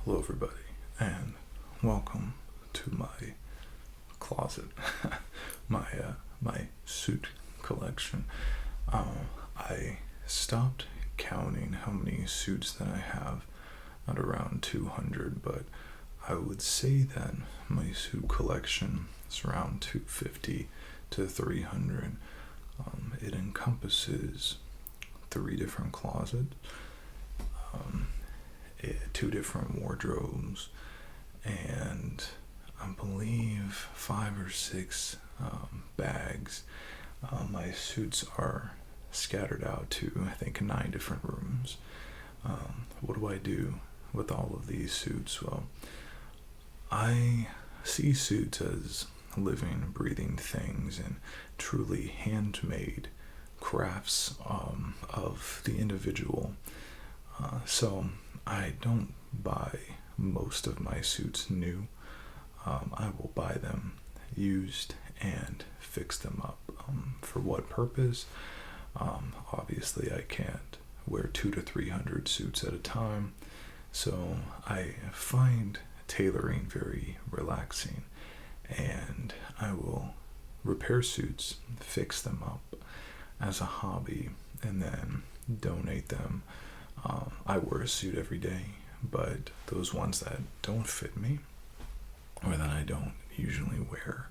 Hello, everybody, and welcome to my closet, my suit collection. I stopped counting how many suits that I have at around 200, but I would say that my suit collection is around 250 to 300. It encompasses three different closets, um, two different wardrobes, and I believe five or six bags. My suits are scattered out to, I think, 9 different rooms. What do I do with all of these suits? Well, I see suits as living, breathing things and truly handmade crafts of the individual. So I don't buy most of my suits new. I will buy them used and fix them up. For what purpose? Obviously, I can't wear 200 to 300 suits at a time, so I find tailoring very relaxing, and I will repair suits, fix them up as a hobby, and then donate them. I wear a suit every day, but those ones that don't fit me or that I don't usually wear,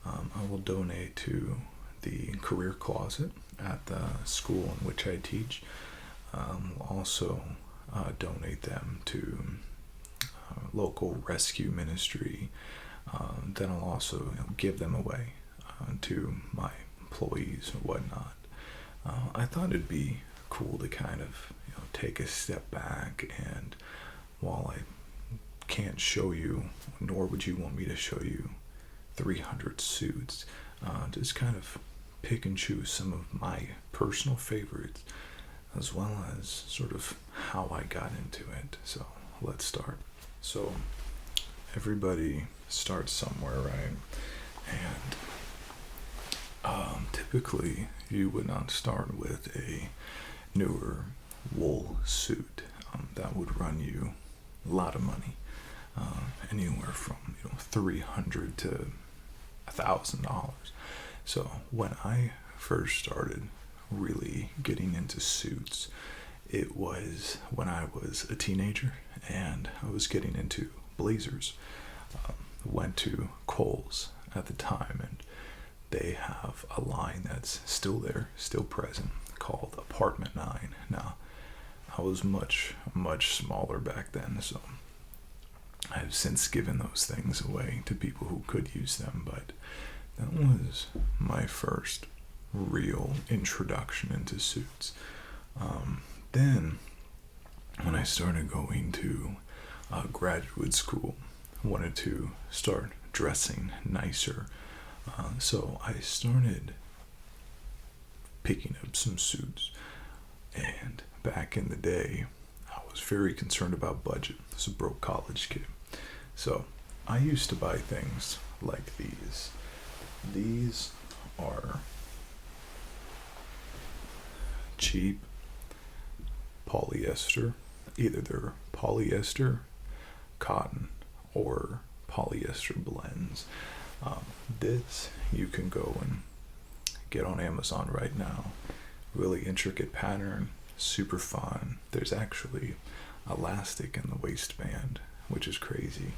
I will donate to the career closet at the school in which I teach. Also, donate them to local rescue ministry. Then I'll also give them away to my employees and whatnot. I thought it'd be cool to kind of take a step back, and while I can't show you, nor would you want me to show you 300 suits, just kind of pick and choose some of my personal favorites, as well as sort of how I got into it. So let's start. So everybody starts somewhere, right? And typically you would not start with a newer wool suit. That would run you a lot of money, anywhere from $300 to $1,000. So when I first started really getting into suits, it was when I was a teenager and I was getting into blazers. Went to Kohl's at the time, and they have a line that's still there, still present, called Apartment 9. Now, I was much smaller back then, so I've since given those things away to people who could use them, but that was my first real introduction into suits. Then, when I started going to graduate school, I wanted to start dressing nicer, so I started picking up some suits. And back in the day, I was very concerned about budget. I was a broke college kid. So I used to buy things like these. These are cheap polyester. Either they're polyester, cotton, or polyester blends. This you can go and get on Amazon right now. Really intricate pattern, super fun. There's actually elastic in the waistband, which is crazy.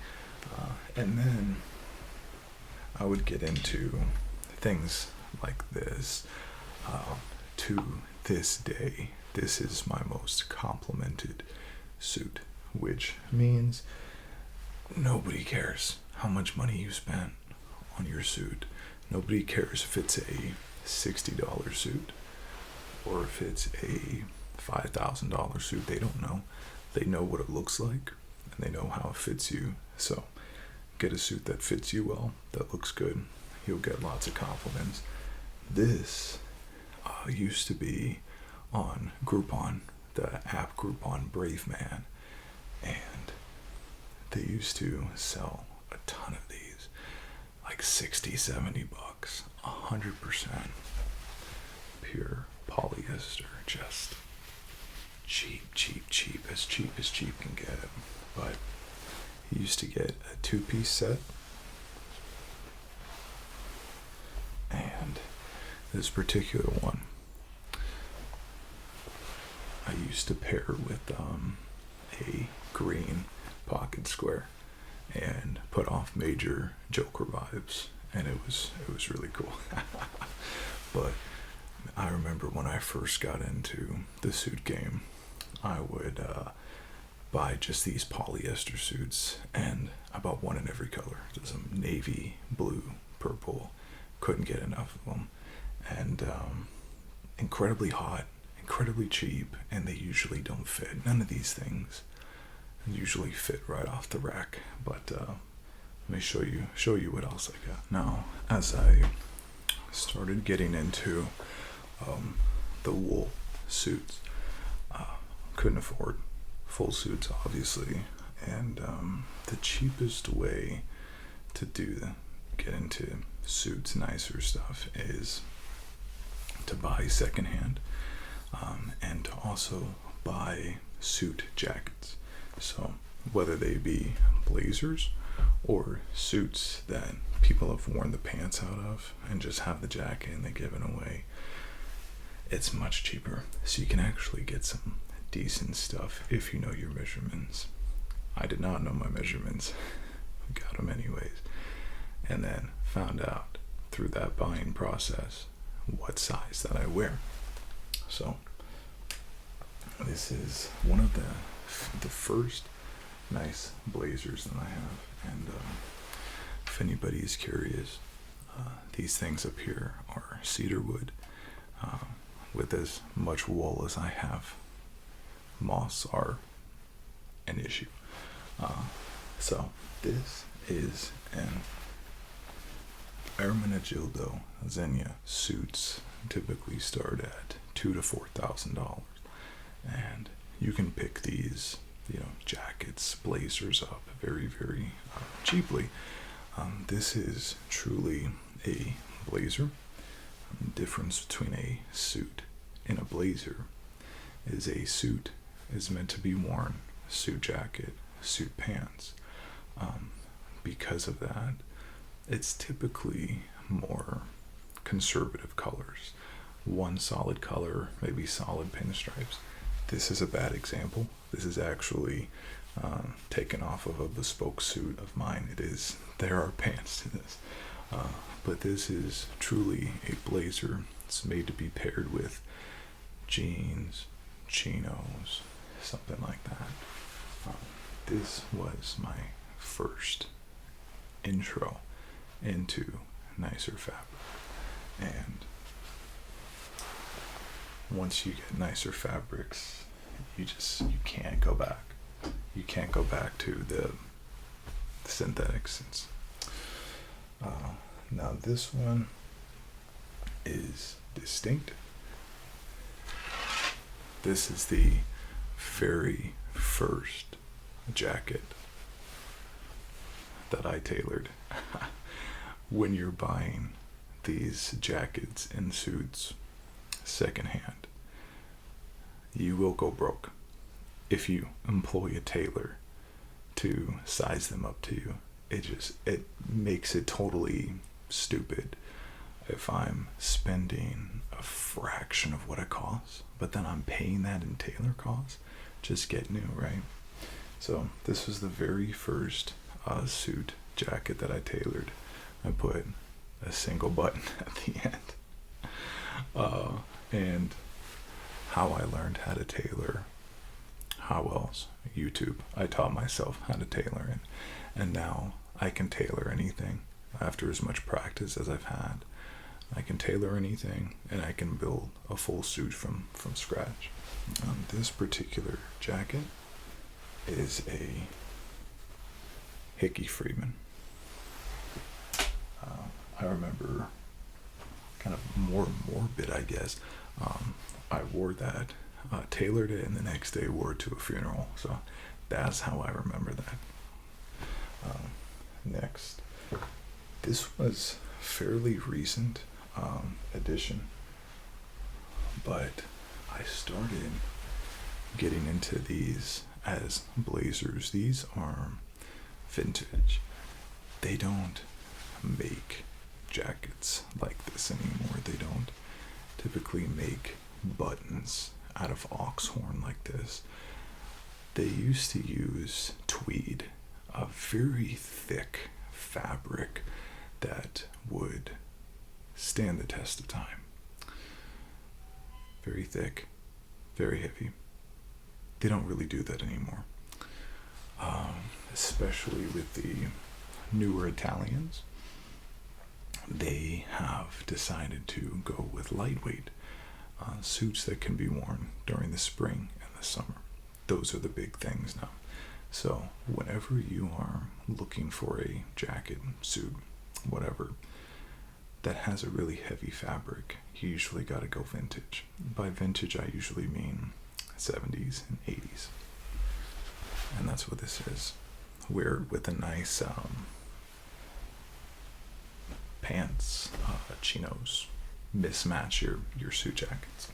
And then I would get into things like this. To this day, this is my most complimented suit, which means nobody cares how much money you spent on your suit. Nobody cares if it's a $60 suit or if it's a $5,000 suit. They don't know. They know what it looks like and they know how it fits you. So get a suit that fits you well, that looks good. You'll get lots of compliments. This used to be on Groupon, the app Groupon Brave Man, and they used to sell a ton of these, like $60-$70, 100% pure polyester, just cheap as cheap can get. But used to get a two-piece set, and this particular one I used to pair with a green pocket square and put off major Joker vibes, and it was really cool. But I remember when I first got into the suit game, I would buy just these polyester suits, and I bought one in every color. Some navy, blue, purple. Couldn't get enough of them, and incredibly hot, incredibly cheap, and they usually don't fit. None of these things usually fit right off the rack. But let me show you what else I got. Now, as I started getting into the wool suits, couldn't afford full suits, obviously, and the cheapest way to get into suits, nicer stuff, is to buy secondhand, and to also buy suit jackets. So whether they be blazers or suits that people have worn the pants out of and just have the jacket and they give it away, it's much cheaper. So you can actually get some decent stuff if you know your measurements. I did not know my measurements. Got them anyways, and then found out through that buying process what size that I wear. So this is one of the first nice blazers that I have, and if anybody is curious, these things up here are cedar wood, with as much wool as I have. Moths are an issue. So this is an Ermenegildo Zegna. Suits typically start at $2,000 to $4,000, and you can pick these, jackets, blazers up very, very cheaply. This is truly a blazer. The difference between a suit and a blazer is a suit is meant to be worn, suit jacket, suit pants. Because of that, it's typically more conservative colors. One solid color, maybe solid pinstripes. This is a bad example. This is actually taken off of a bespoke suit of mine. There are pants to this. But this is truly a blazer. It's made to be paired with jeans, chinos, something like that. This was my first intro into nicer fabric, and once you get nicer fabrics, you can't go back. You can't go back to the synthetics. Now this one is distinct. This is the very first jacket that I tailored. When you're buying these jackets and suits secondhand, you will go broke if you employ a tailor to size them up to you. It makes it totally stupid if I'm spending a fraction of what it costs, but then I'm paying that in tailor costs. Just get new, right? So this was the very first suit jacket that I tailored. I put a single button at the end. And how I learned how to tailor, how else? YouTube. I taught myself how to tailor, and now I can tailor anything. After as much practice as I've had, I can tailor anything, and I can build a full suit from scratch. This particular jacket is a Hickey Freeman. I remember, kind of more morbid, I guess. I wore that, tailored it, and the next day wore it to a funeral. So that's how I remember that. Next, this was fairly recent addition, but I started getting into these as blazers. These are vintage. They don't make jackets like this anymore. They don't typically make buttons out of ox horn like this. They used to use tweed, a very thick fabric that would stand the test of time. Very thick, very heavy. They don't really do that anymore. Especially with the newer Italians, they have decided to go with lightweight suits that can be worn during the spring and the summer. Those are the big things now. So whenever you are looking for a jacket, suit, whatever, that has a really heavy fabric, you usually got to go vintage. By vintage, I usually mean 70s and 80s. And that's what this is. Wear it with a nice pants, chinos. Mismatch your suit jackets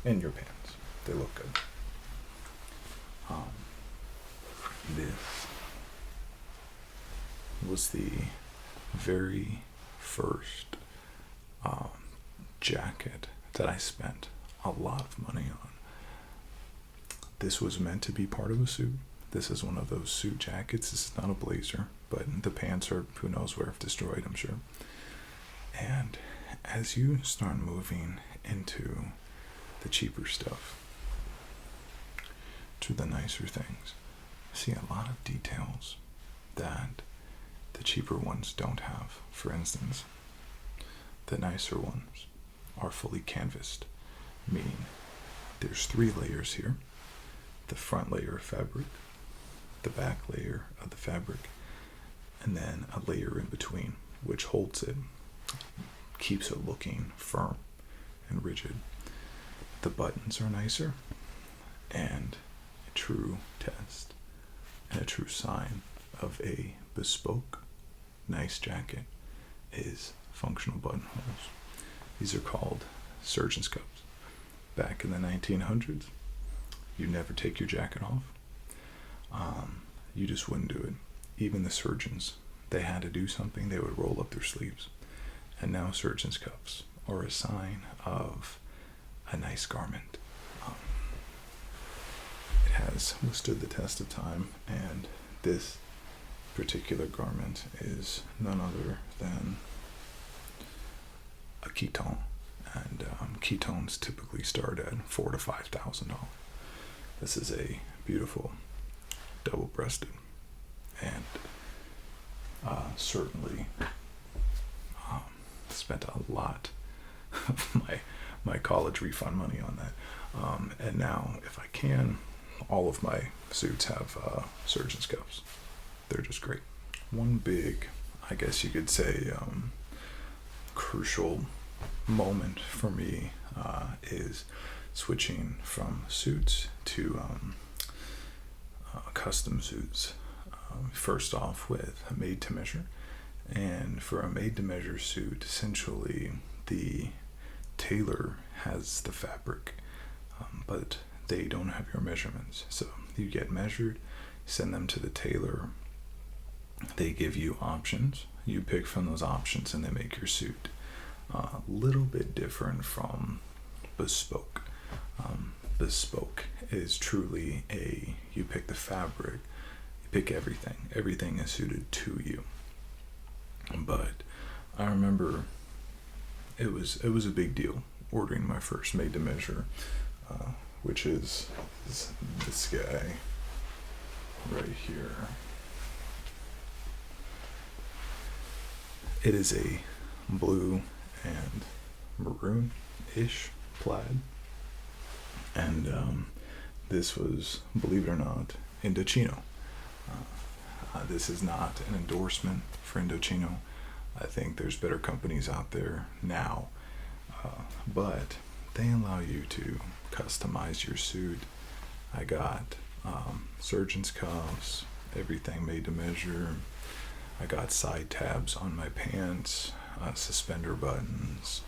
and your pants. They look good. This was the very first jacket that I spent a lot of money on. This was meant to be part of a suit. This is one of those suit jackets. This is not a blazer, but the pants are, who knows where, if destroyed, I'm sure. And as you start moving into the cheaper stuff, to the nicer things, I see a lot of details that the cheaper ones don't have. For instance, the nicer ones are fully canvassed, meaning there's 3 layers here. The front layer of fabric, the back layer of the fabric, and then a layer in between, which holds it, keeps it looking firm and rigid. The buttons are nicer, and a true test and a true sign of a bespoke, nice jacket is functional buttonholes. These are called surgeon's cuffs. Back in the 1900s, you never take your jacket off. You just wouldn't do it. Even the surgeons, they had to do something, they would roll up their sleeves. And now surgeon's cuffs are a sign of a nice garment. It has withstood the test of time, and this particular garment is none other than a keton. And ketons typically start at $4,000 to $5,000. This is a beautiful double-breasted, and certainly spent a lot of my college refund money on that. And now, if I can, all of my suits have surgeon's cuffs. They're just great. One big, I guess you could say, crucial moment for me is switching from suits to custom suits. First off with a made-to-measure. And for a made-to-measure suit, essentially the tailor has the fabric, but they don't have your measurements. So you get measured, send them to the tailor. They give you options. You pick from those options and they make your suit. A little bit different from bespoke. Bespoke is truly you pick the fabric, you pick everything. Everything is suited to you. But I remember it was a big deal ordering my first made-to-measure, which is this guy right here. It is a blue and maroon-ish plaid, and this was, believe it or not, Indochino. This is not an endorsement for Indochino. I think there's better companies out there now, but they allow you to customize your suit. I got surgeon's cuffs, everything made to measure. I got side tabs on my pants, suspender buttons,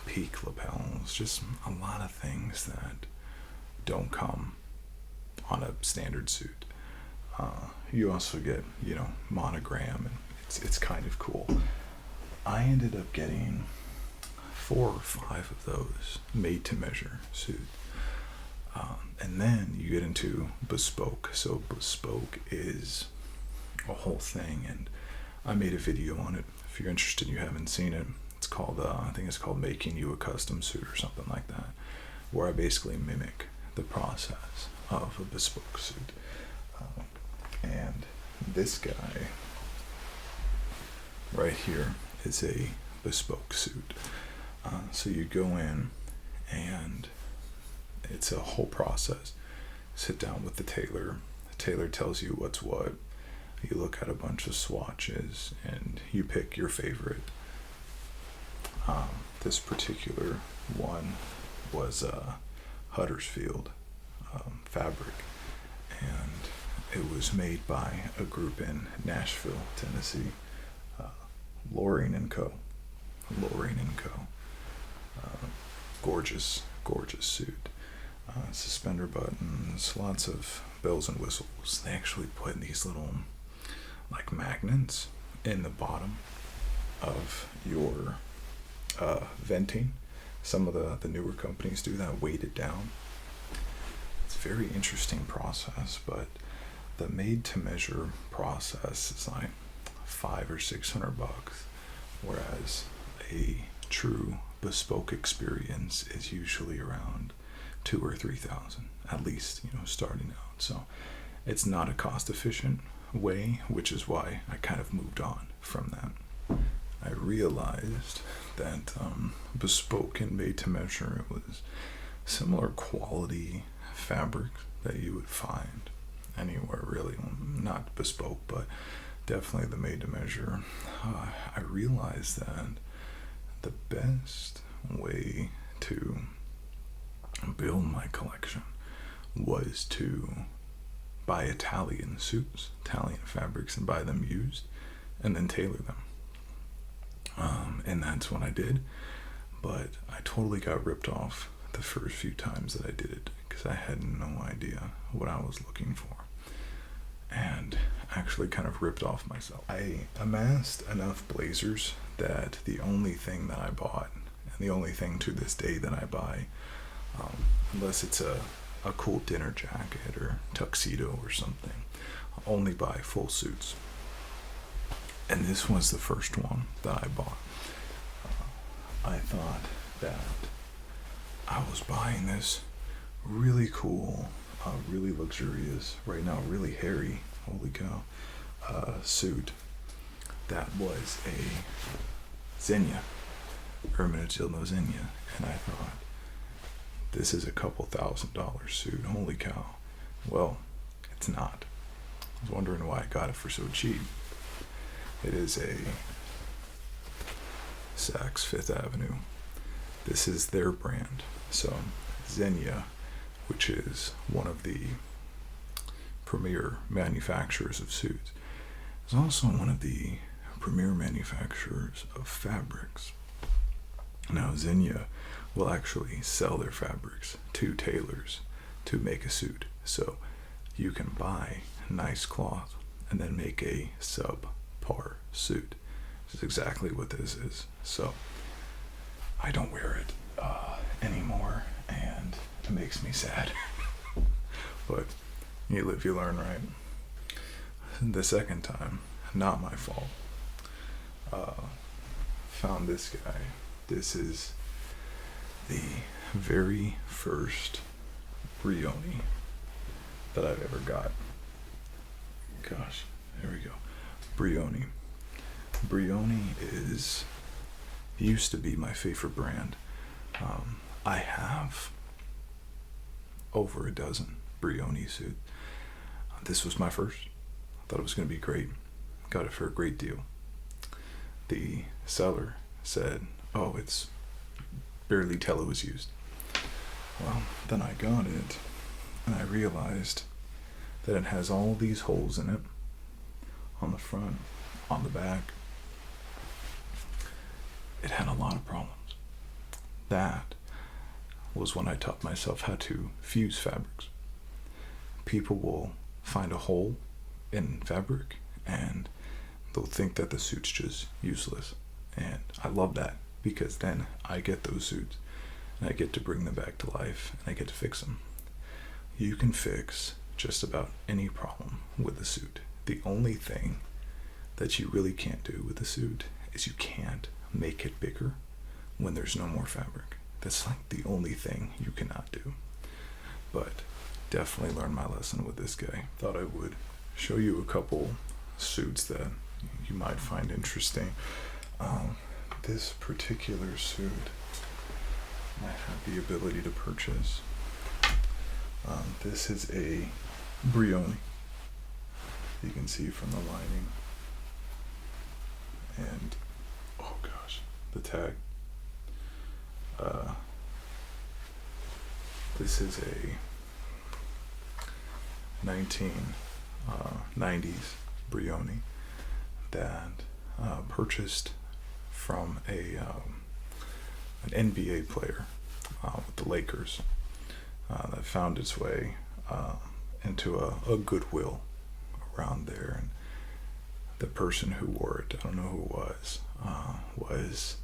peak lapels, just a lot of things that don't come on a standard suit. You also get, monogram, and it's kind of cool. I ended up getting 4 or 5 of those made to measure suits. And then you get into bespoke. So bespoke is a whole thing, and I made a video on it. If you're interested, you haven't seen it. It's called, I think it's called Making You a Custom Suit or something like that, where I basically mimic the process of a bespoke suit. And this guy right here is a bespoke suit. So you go in, and it's a whole process. Sit down with the tailor. The tailor tells you what's what. You look at a bunch of swatches and you pick your favorite. This particular one was Huddersfield fabric, and it was made by a group in Nashville, Tennessee, Loring and Co. Gorgeous suit. Suspender buttons, lots of bells and whistles. They actually put these little like magnets in the bottom of your venting. Some of the newer companies do that, weight it down. It's a very interesting process, but the made to measure process is like $500 or $600, whereas a true bespoke experience is usually around 2,000 or 3,000 at least, starting out. So it's not a cost efficient way, which is why I kind of moved on from that. I realized that bespoke and made to measure, it was similar quality fabric that you would find anywhere, really. Not bespoke, but definitely the made to measure. I realized that the best way to build my collection was to buy Italian suits, Italian fabrics, and buy them used, and then tailor them. And that's what I did, but I totally got ripped off the first few times that I did it, because I had no idea what I was looking for, and actually kind of ripped off myself. I amassed enough blazers that the only thing that I bought, and the only thing to this day that I buy, unless it's a cool dinner jacket or tuxedo or something, I'll only buy full suits. And this was the first one that I bought. I thought that I was buying this really cool, really luxurious, right now really hairy, holy cow, suit that was a Zegna, Ermenegildo Zegna, and I thought, this is a couple $1,000 suit, holy cow. Well, it's not. I was wondering why I got it for so cheap. It is a Saks Fifth Avenue. This is their brand. So Zegna, which is one of the premier manufacturers of suits, is also one of the premier manufacturers of fabrics. Now Zegna will actually sell their fabrics to tailors to make a suit. So you can buy nice cloth and then make a subpar suit. This is exactly what this is. So I don't wear it anymore, and it makes me sad. But you live, you learn, right? The second time, not my fault. Found this guy. This is the very first Brioni that I've ever got. Gosh, there we go. Brioni. Brioni used to be my favorite brand. I have over a dozen Brioni suits. This was my first. I thought it was going to be great. Got it for a great deal. The seller said, "Oh, it's barely tell it was used." Well, then I got it, and I realized that it has all these holes in it, on the front, on the back. It had a lot of problems. That was when I taught myself how to fuse fabrics. People will find a hole in fabric, and they'll think that the suit's just useless. And I love that, because then I get those suits and I get to bring them back to life and I get to fix them. You can fix just about any problem with a suit. The only thing that you really can't do with a suit is you can't make it bigger when there's no more fabric. That's like the only thing you cannot do. But definitely learned my lesson with this guy. Thought I would show you a couple suits that you might find interesting. This particular suit I have the ability to purchase. This is a Brioni. You can see from the lining. And, oh gosh, the tag. This is a 1990s Brioni that purchased from an NBA player with the Lakers that found its way into a Goodwill around there, and the person who wore it, I don't know who it was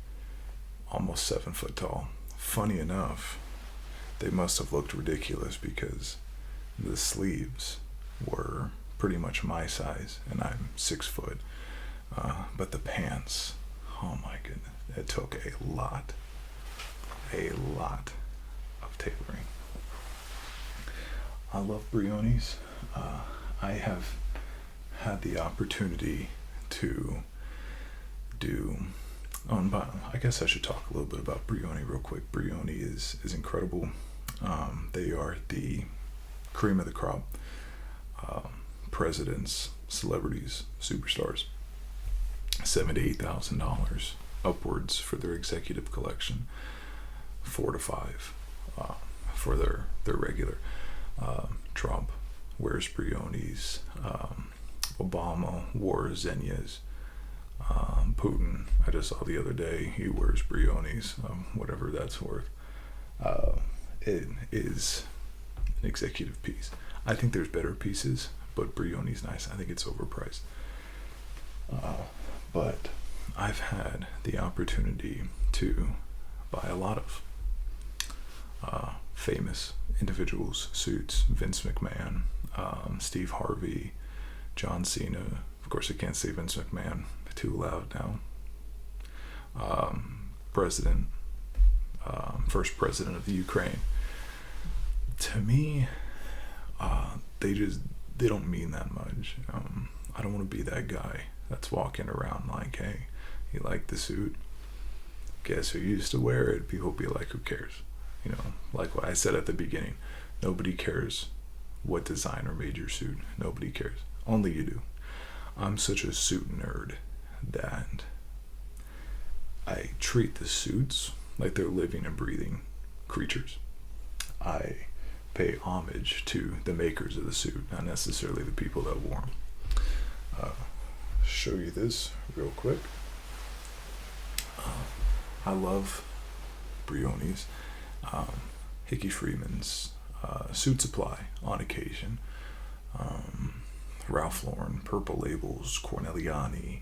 almost 7 foot tall. Funny enough, they must have looked ridiculous because the sleeves were pretty much my size, and I'm 6 foot. But the pants, oh my goodness, it took a lot of tailoring. I love Brionis. I have had the opportunity to do, I guess I should talk a little bit about Brioni real quick. Brioni is incredible. They are the cream of the crop. Presidents, celebrities, superstars. $7,000 to $8,000 upwards for their executive collection. 4 to 5 for their regular. Trump wears Brionis. Obama wore Zenya's. Putin, I just saw the other day, he wears Brionis, whatever that's worth. It is an executive piece. I think there's better pieces, but Brioni's nice. I think it's overpriced. But I've had the opportunity to buy a lot of famous individuals' suits. Vince McMahon, Steve Harvey, John Cena. Of course, I can't say Vince McMahon, too loud now. President, first president of the Ukraine. To me, they don't mean that much. I don't want to be that guy that's walking around like, hey, you like the suit? Guess who used to wear it? People be like, who cares? You know, like what I said at the beginning, nobody cares what designer made your suit. Nobody cares. Only you do. I'm such a suit nerd that I treat the suits like they're living and breathing creatures. I pay homage to the makers of the suit, not necessarily the people that wore them. Show you this real quick. I love Brionis. Hickey Freeman's Suit Supply on occasion. Ralph Lauren, Purple Labels, Corneliani.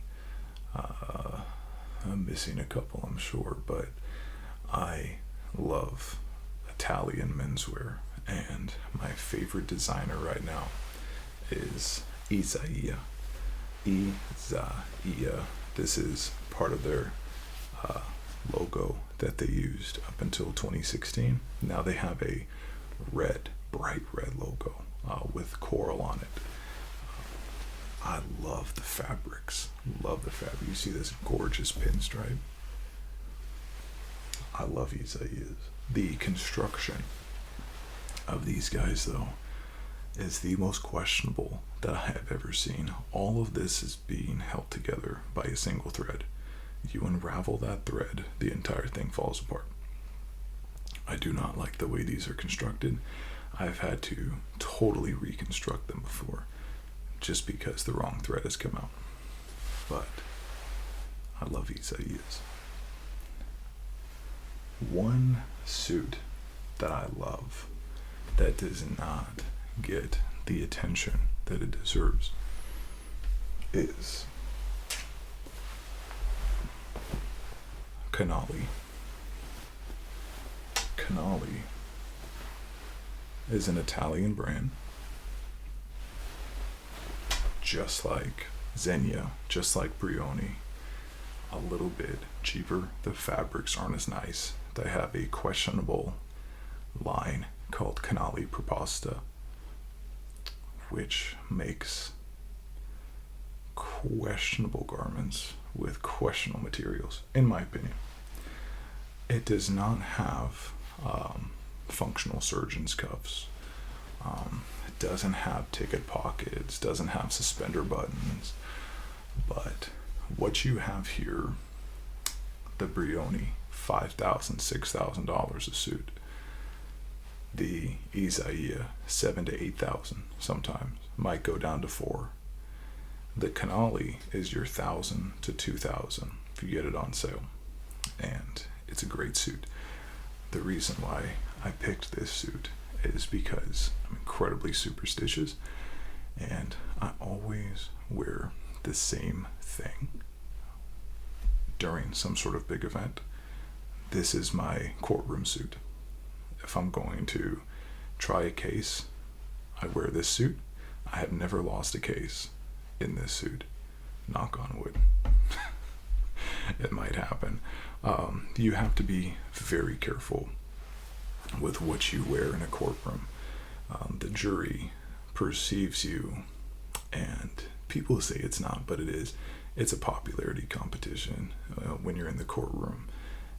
I'm missing a couple, I'm sure, but I love Italian menswear, and my favorite designer right now is Isaia. This is part of their logo that they used up until 2016. Now they have a bright red logo with coral on it. I love the fabrics. Love the fabric. You see this gorgeous pinstripe. I love Isaiah's. The construction of these guys, though, is the most questionable that I have ever seen. All of this is being held together by a single thread. You unravel that thread, the entire thing falls apart. I do not like the way these are constructed. I've had to totally reconstruct them before, just because the wrong thread has come out. But I love Isaiah's. One suit that I love that does not get the attention that it deserves is Canali. Canali is an Italian brand, just like Zegna, just like Brioni, a little bit cheaper. The fabrics aren't as nice. They have a questionable line called Canali Proposta, which makes questionable garments with questionable materials, in my opinion. It does not have functional surgeon's cuffs. It doesn't have ticket pockets, doesn't have suspender buttons. But what you have here, the Brioni, $5,000, $6,000 a suit. The Isaia, $7,000 to $8,000 sometimes, might go down to $4,000. The Canali is your $1,000 to $2,000 if you get it on sale, and it's a great suit. The reason why I picked this suit is because I'm incredibly superstitious, and I always wear the same thing during some sort of big event. This is my courtroom suit. If I'm going to try a case, I wear this suit. I have never lost a case in this suit. Knock on wood. It might happen. You have to be very careful with what you wear in a courtroom. The jury perceives you, and people say it's not, but it is. It's a popularity competition when you're in the courtroom,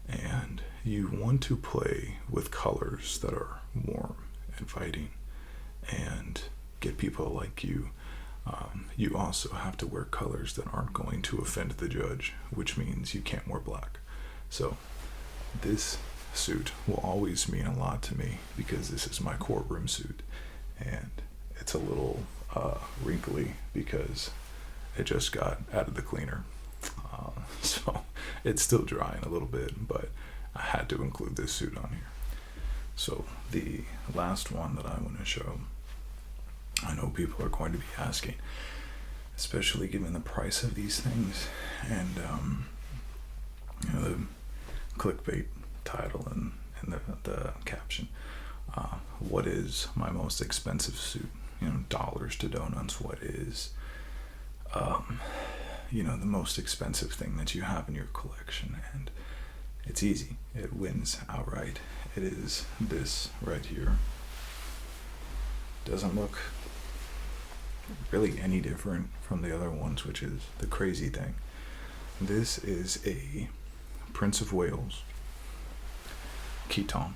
and you want to play with colors that are warm, inviting, and get people like you. You also have to wear colors that aren't going to offend the judge, which means you can't wear black. So this suit will always mean a lot to me because this is my courtroom suit, and it's a little wrinkly because it just got out of the cleaner. So it's still drying a little bit, but I had to include this suit on here. So the last one that I want to show, I know people are going to be asking, especially given the price of these things and the clickbait title and the caption. What is my most expensive suit? Dollars to donuts. What is the most expensive thing that you have in your collection? And it's easy. It wins outright. It is this right here. Doesn't look really any different from the other ones, which is the crazy thing. This is a Prince of Wales Keaton,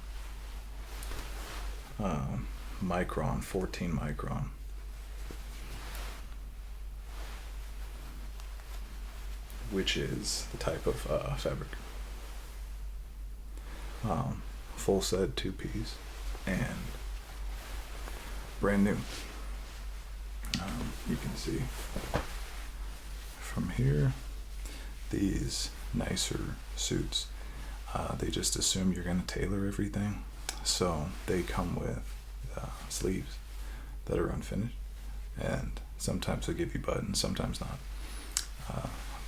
micron, 14 micron. Which is the type of fabric. Full set, 2-piece, and brand new. You can see from here, these nicer suits, they just assume you're going to tailor everything. So they come with sleeves that are unfinished, and sometimes they'll give you buttons, sometimes not.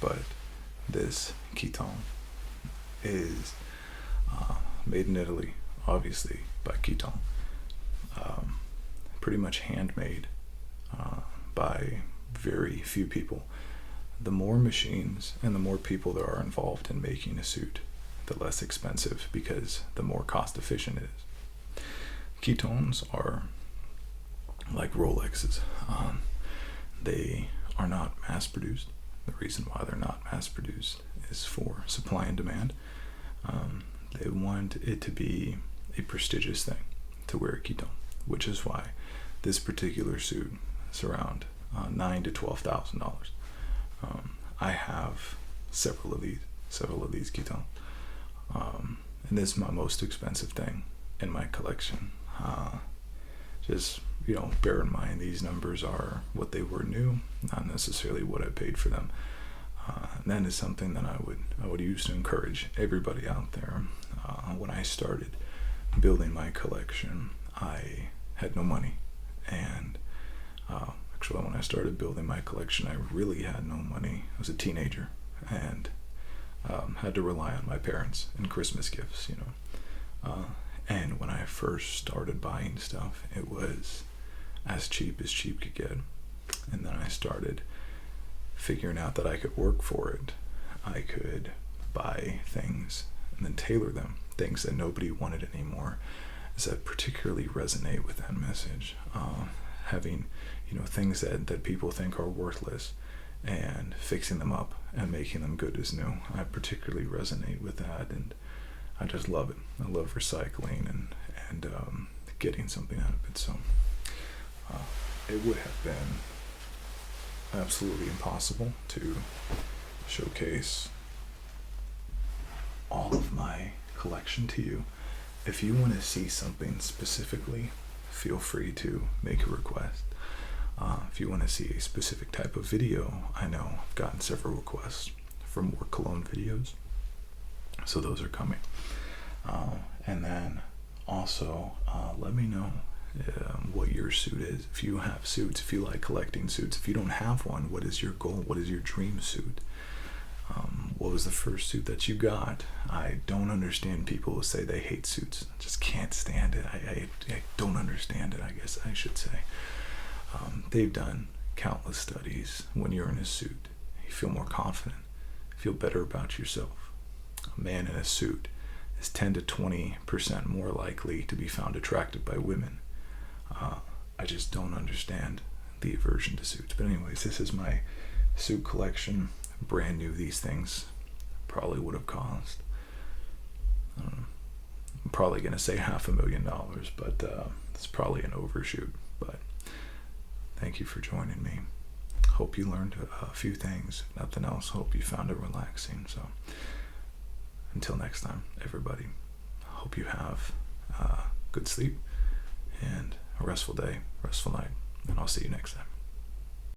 But this Keaton is made in Italy, obviously by Keaton. Pretty much handmade by very few people. The more machines and the more people there are involved in making a suit, the less expensive, because the more cost efficient it is. Keatons are like Rolexes. They are not mass produced. The reason why they're not mass produced is for supply and demand. They want it to be a prestigious thing to wear a Keaton, which is why this particular suit is around $9,000 to $12,000. I have several of these Keaton, and this is my most expensive thing in my collection. Just bear in mind these numbers are what they were new, not necessarily what I paid for them. And that is something that I would use to encourage everybody out there. When I started building my collection, I had no money, and Actually, when I started building my collection, I really had no money. I was a teenager and had to rely on my parents and Christmas gifts, you know. And when I first started buying stuff, it was as cheap could get. And then I started figuring out that I could work for it. I could buy things and then tailor them, things that nobody wanted anymore, as I particularly resonate with that message. Having, you know, things that people think are worthless and fixing them up and making them good as new. I particularly resonate with that, and I just love it. I love recycling and getting something out of it. So it would have been absolutely impossible to showcase all of my collection to you. If you want to see something specifically, feel free to make a request. If you want to see a specific type of video, I know I've gotten several requests for more cologne videos, so those are coming. And then also let me know what your suit is. If you have suits, if you like collecting suits, if you don't have one, what is your goal? What is your dream suit? What was the first suit that you got? I don't understand people who say they hate suits. I just can't stand it. I don't understand it, I guess I should say. They've done countless studies. When you're in a suit, you feel more confident, feel better about yourself. A man in a suit is 10 to 20% more likely to be found attractive by women. I just don't understand the aversion to suits. But anyways, this is my suit collection. Brand new, these things probably would have cost, I don't know, I'm probably going to say $500,000, but it's probably an overshoot. But thank you for joining me. Hope you learned a few things. If nothing else, hope you found it relaxing. So until next time, everybody, hope you have good sleep and a restful day, restful night, and I'll see you next time.